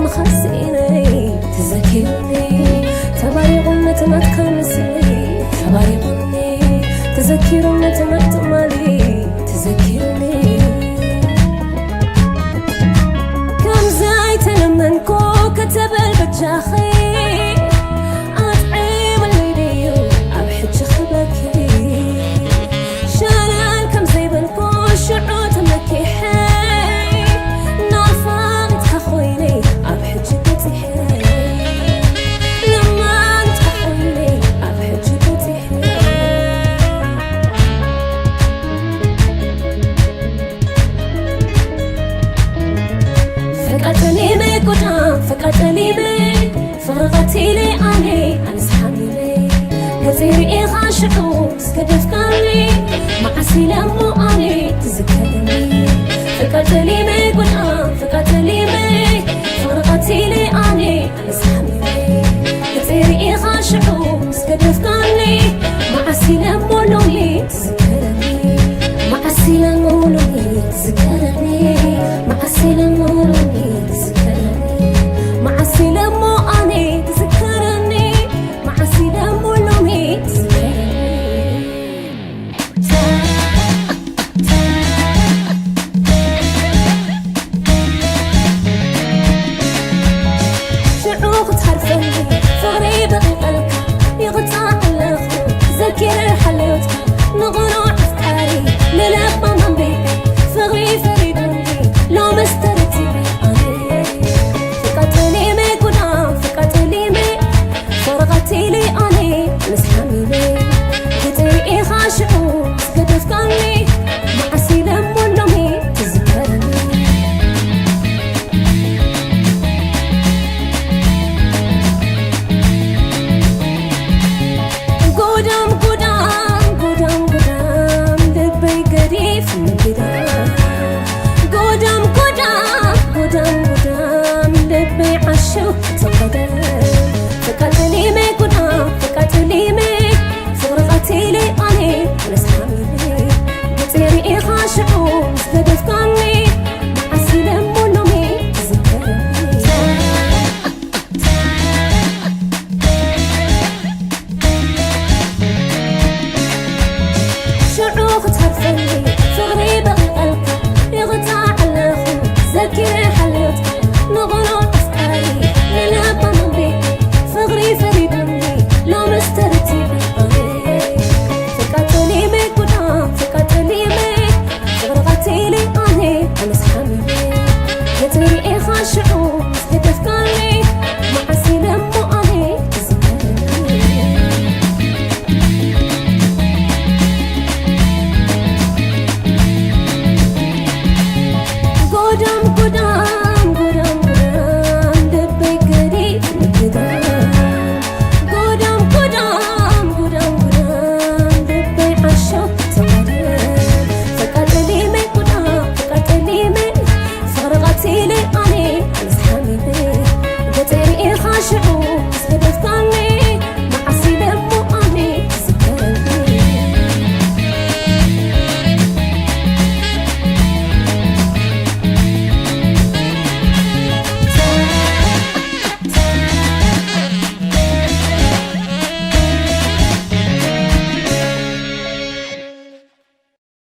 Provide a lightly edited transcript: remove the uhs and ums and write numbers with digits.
مخسيني تذكرني تباري غمة ما تكمسني تباري غني تذكر متى ما تمالي تذكرني كم زايت لمنكو كتب البجاخي أطعيم الليليو أبحج خبكي شالال كم زي بنكو شعوت مكي حي نار فاقت خخويني أبحج بيتي حي لما انت خخويني أبحج بيتي حي فقعتني مقدام فقعتني بي فرغتي لي أنا أنسحبي لي كثيري خاشعو سكدف قالي معسي لمو أنا تذكرني فقعتني مقدام فقعتني بي فرغتي لي أنا أنسحبي لي كثيري خاشعو سكدف قالي معسي لمو لولي تذكرني معسي لمو لولي تذكرني معسي لمو لولي تذكرني معسي لمو أنا تذكرني معسي لمو لولي تذكرني شعوق تعرفني